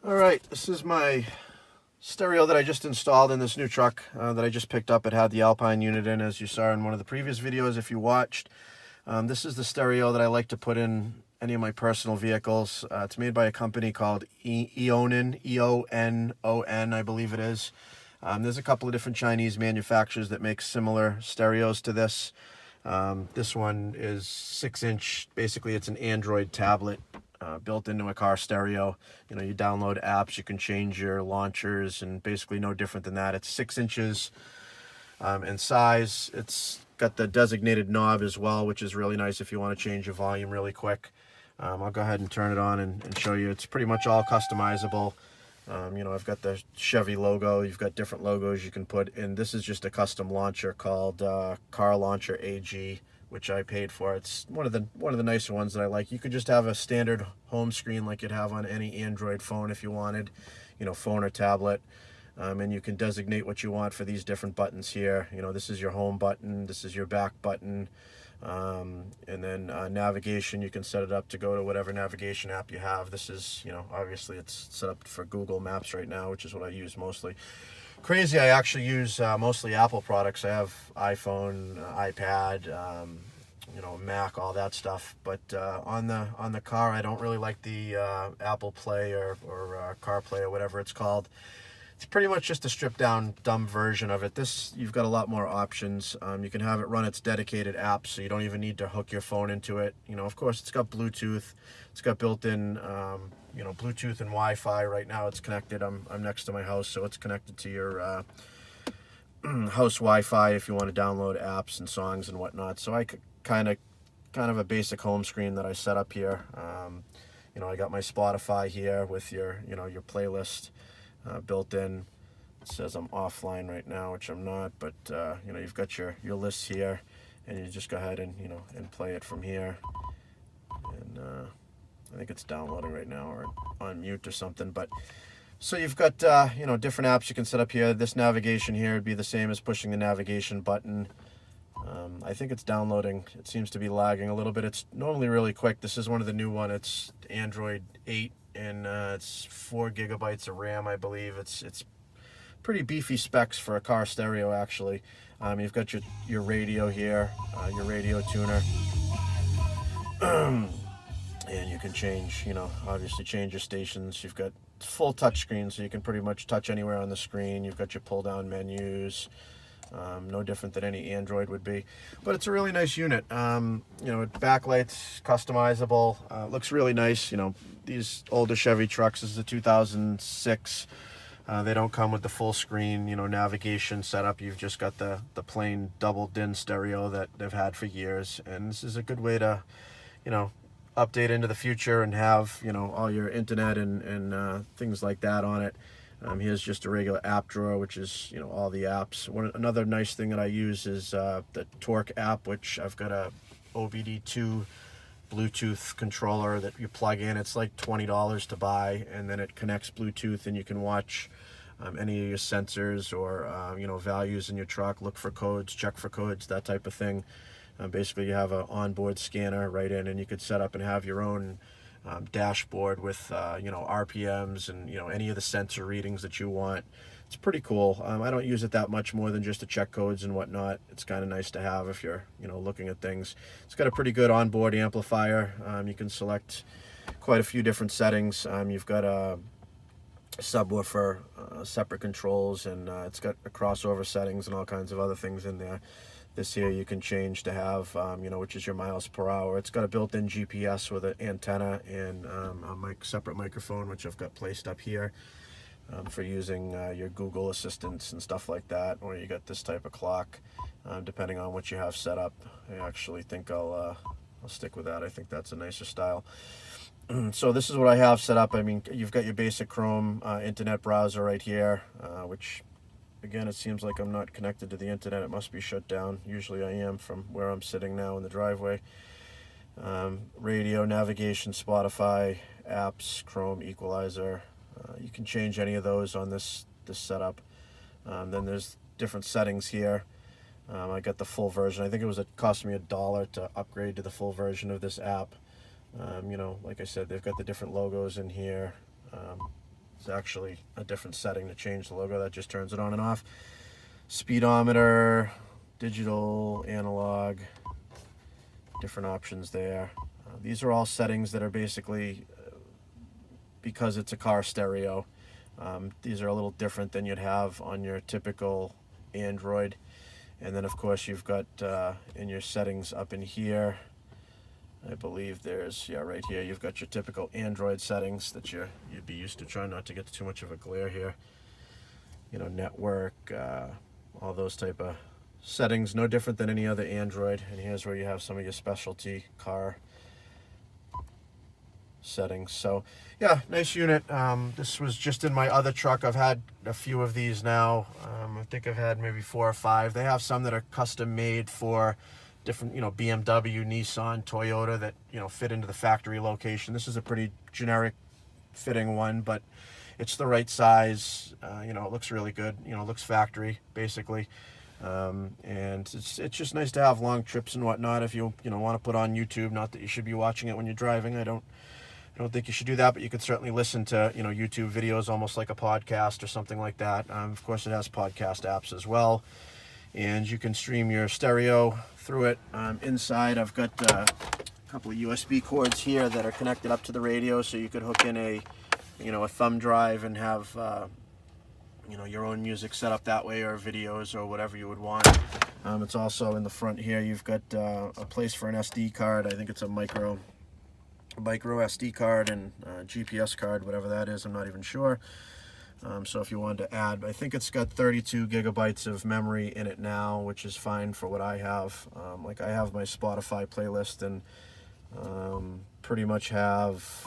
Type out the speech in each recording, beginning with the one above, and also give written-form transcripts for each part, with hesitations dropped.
All right, this is my stereo that I just installed in this new truck that I just picked up. It had the Alpine unit in, as you saw in one of the previous videos if you watched. This is the stereo that I like to put in any of my personal vehicles. It's made by a company called Eonon, E-O-N-O-N, I believe it is. There's a couple of different Chinese manufacturers that make similar stereos to this. This one is 6-inch. Basically, it's an Android tablet built into a car stereo. You know, you download apps, you can change your launchers, and basically no different than that. It's 6 inches in size. It's got the designated knob as well, which is really nice if you want to change your volume really quick. I'll go ahead and turn it on and show you. It's pretty much all customizable. You know, I've got the Chevy logo. You've got different logos you can put in. This is just a custom launcher called Car Launcher AG, which I paid for. It's one of the nicer ones that I like. You could just have a standard home screen like you'd have on any Android phone if you wanted, you know, phone or tablet. And you can designate what you want for these different buttons here. You know, this is your home button. This is your back button. And then navigation, you can set it up to go to whatever navigation app you have. This is, you know, obviously it's set up for Google Maps right now, which is what I use mostly. Crazy, I actually use mostly Apple products. I have iPhone, iPad, you know, Mac, all that stuff. But on the car, I don't really like the Apple Play or CarPlay or whatever it's called. It's pretty much just a stripped down dumb version of it. This, you've got a lot more options. You can have it run its dedicated apps, so you don't even need to hook your phone into it. You know, of course, it's got Bluetooth. It's got built-in, you know, Bluetooth and Wi-Fi. Right now, it's connected. I'm next to my house, so it's connected to your house Wi-Fi if you want to download apps and songs and whatnot. So I kind of a basic home screen that I set up here. You know, I got my Spotify here with your, you know, your playlist. Built in. It says I'm offline right now, which I'm not, but you know, you've got your lists here, and you just go ahead and, you know, and play it from here. And I think it's downloading right now or on mute or something. But so you've got you know, different apps you can set up here. This navigation here would be the same as pushing the navigation button. I think it's downloading. It seems to be lagging a little bit. It's normally really quick. This is one of the new one. It's Android 8. And it's 4 gigabytes of RAM, I believe. It's pretty beefy specs for a car stereo, actually. You've got your radio here, your radio tuner. And you can change, you know, obviously change your stations. You've got full touch screen, so you can pretty much touch anywhere on the screen. You've got your pull down menus. No different than any Android would be, but it's a really nice unit. You know, backlights, customizable, looks really nice. You know, these older Chevy trucks, this is a 2006. They don't come with the full screen, you know, navigation setup. You've just got the plain double DIN stereo that they've had for years, and this is a good way to, you know, update into the future and have, you know, all your internet and things like that on it. Here's just a regular app drawer, which is, you know, all the apps. Another nice thing that I use is the Torque app, which I've got a OBD2 Bluetooth controller that you plug in. It's like $20 to buy, and then it connects Bluetooth, and you can watch any of your sensors or, you know, values in your truck, look for codes, check for codes, that type of thing. Basically, you have an onboard scanner right in, and you could set up and have your own dashboard with you know, RPMs and, you know, any of the sensor readings that you want. It's pretty cool. I don't use it that much more than just to check codes and whatnot. It's kind of nice to have if you're, you know, looking at things. It's got a pretty good onboard amplifier. You can select quite a few different settings. You've got a subwoofer, separate controls, and it's got a crossover settings and all kinds of other things in there. This here you can change to have, you know, which is your miles per hour. It's got a built-in GPS with an antenna and a separate microphone, which I've got placed up here for using your Google Assistants and stuff like that. Or you got this type of clock, depending on what you have set up. I actually think I'll stick with that. I think that's a nicer style. So this is what I have set up. I mean, you've got your basic Chrome internet browser right here, which, again, it seems like I'm not connected to the internet. It must be shut down. Usually I am from where I'm sitting now in the driveway. Radio, navigation, Spotify, apps, Chrome, equalizer. You can change any of those on this setup. Then there's different settings here. I got the full version. I think it cost me $1 to upgrade to the full version of this app. You know, like I said, they've got the different logos in here. It's actually a different setting to change the logo. That just turns it on and off. Speedometer, digital, analog, different options there. These are all settings that are basically, because it's a car stereo, these are a little different than you'd have on your typical Android. And then of course you've got in your settings up in here, I believe there's, yeah, right here, you've got your typical Android settings that you'd be used to. Trying not to get too much of a glare here. You know, network, all those type of settings, no different than any other Android. And here's where you have some of your specialty car settings. So yeah, nice unit. This was just in my other truck. I've had a few of these now. I think I've had maybe 4 or 5. They have some that are custom made for different, you know, BMW, Nissan, Toyota, that, you know, fit into the factory location. This is a pretty generic fitting one, but it's the right size. You know, it looks really good. You know, it looks factory basically. And it's just nice to have long trips and whatnot. If you want to put on YouTube, not that you should be watching it when you're driving. I don't think you should do that, but you could certainly listen to, you know, YouTube videos almost like a podcast or something like that. Of course, it has podcast apps as well, and you can stream your stereo through it. Inside, I've got a couple of USB cords here that are connected up to the radio, so you could hook in a thumb drive and have you know, your own music set up that way, or videos, or whatever you would want. It's also in the front here. You've got a place for an SD card. I think it's a micro SD card and GPS card, whatever that is. I'm not even sure. So if you wanted to add, I think it's got 32 gigabytes of memory in it now, which is fine for what I have. Like, I have my Spotify playlist, and pretty much have,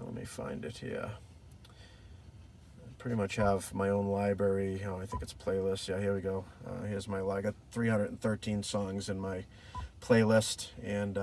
let me find it here. Pretty much have my own library. Oh, I think it's playlist. Yeah, here we go. Here's my, I got 313 songs in my playlist, and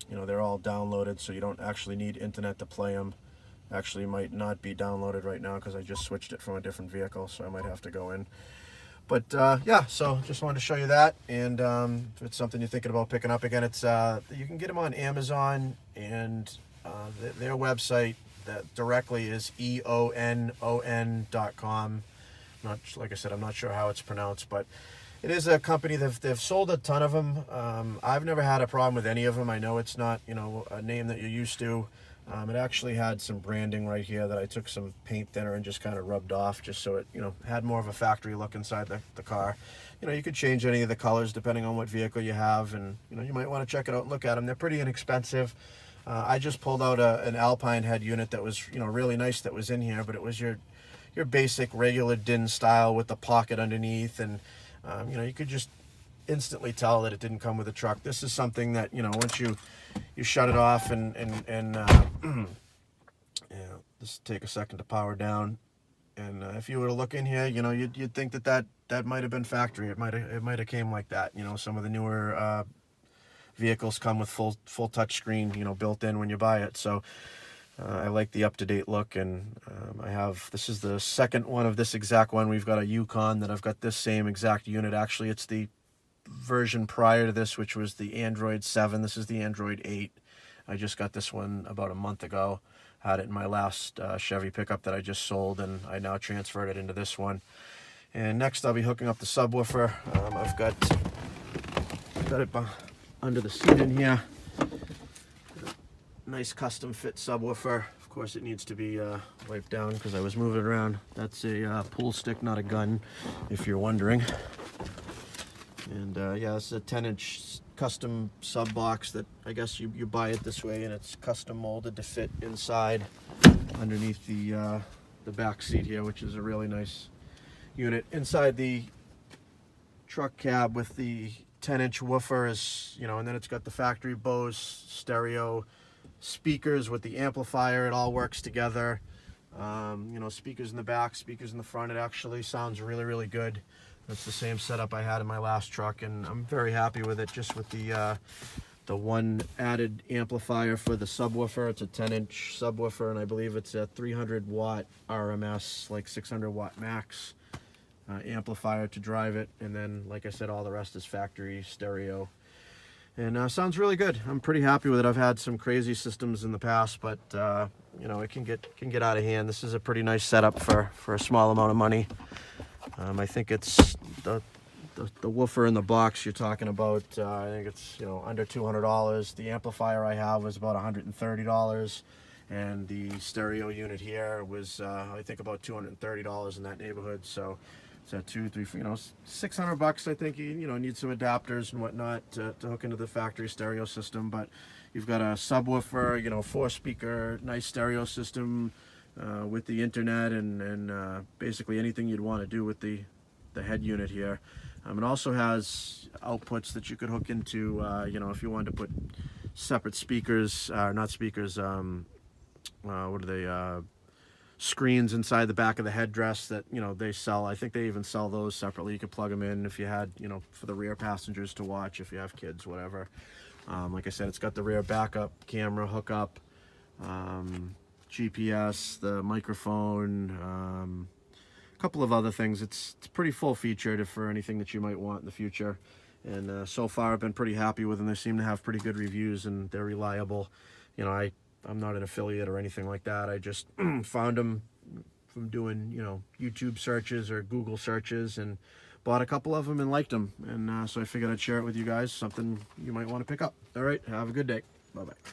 you know, they're all downloaded, so you don't actually need internet to play them. Actually, might not be downloaded right now because I just switched it from a different vehicle, so I might have to go in. But yeah, so just wanted to show you that, and if it's something you're thinking about picking up again, it's you can get them on Amazon, and their website that directly is eonon.com. Not, like I said, I'm not sure how it's pronounced, but it is a company they've sold a ton of them. I've never had a problem with any of them. I know it's not, you know, a name that you're used to. It actually had some branding right here that I took some paint thinner and just kind of rubbed off, just so it, you know, had more of a factory look inside the car. You know, you could change any of the colors depending on what vehicle you have, and, you know, you might want to check it out and look at them. They're pretty inexpensive. I just pulled out an Alpine head unit that was, you know, really nice, that was in here, but it was your basic regular DIN style with the pocket underneath, and you know, you could just instantly tell that it didn't come with a truck. This is something that, you know, once you shut it off and yeah, just take a second to power down, and if you were to look in here, you know, you'd think that might have been factory. It might have came like that. You know, some of the newer vehicles come with full touch screen, you know, built in when you buy it. So I like the up-to-date look, and this is the second one of this exact one. We've got a Yukon that I've got this same exact unit. Actually, it's the version prior to this, which was the Android 7. This is the Android 8. I just got this one about a month ago. Had it in my last Chevy pickup that I just sold, and I now transferred it into this one. And next I'll be hooking up the subwoofer. I've got it under the seat in here. Nice custom fit subwoofer. Of course, it needs to be wiped down because I was moving it around. That's a pool stick, not a gun, if you're wondering. And yeah, this is a 10-inch custom sub box that I guess you buy it this way, and it's custom molded to fit inside underneath the back seat here, which is a really nice unit. Inside the truck cab with the 10-inch woofer is, you know, and then it's got the factory Bose stereo speakers with the amplifier. It all works together. You know, speakers in the back, speakers in the front. It actually sounds really, really good. That's the same setup I had in my last truck, and I'm very happy with it, just with the one added amplifier for the subwoofer. It's a 10-inch subwoofer, and I believe it's a 300 watt RMS, like 600 watt max amplifier to drive it. And then, like I said, all the rest is factory stereo. And sounds really good. I'm pretty happy with it. I've had some crazy systems in the past, but you know, it can get out of hand. This is a pretty nice setup for a small amount of money. I think it's the woofer in the box you're talking about. I think it's, you know, under $200. The amplifier I have was about $130, and the stereo unit here was I think about $230 in that neighborhood. So it's at $200, $300, you know, $600. I think you know, need some adapters and whatnot to hook into the factory stereo system. But you've got a subwoofer, you know, 4-speaker, nice stereo system with the internet and basically anything you'd want to do with the head unit here. It also has outputs that you could hook into, you know, if you wanted to put separate speakers, not speakers, what are they, screens inside the back of the headdress that, you know, they sell. I think they even sell those separately. You could plug them in if you had, you know, for the rear passengers to watch, if you have kids, whatever. Like I said, it's got the rear backup camera hookup, GPS, the microphone, a couple of other things. It's pretty full featured for anything that you might want in the future. And so far I've been pretty happy with them. They seem to have pretty good reviews and they're reliable. You know, I'm not an affiliate or anything like that. I just found them from doing, you know, YouTube searches or Google searches, and bought a couple of them and liked them. And so I figured I'd share it with you guys, something you might want to pick up. All right, have a good day. Bye-bye.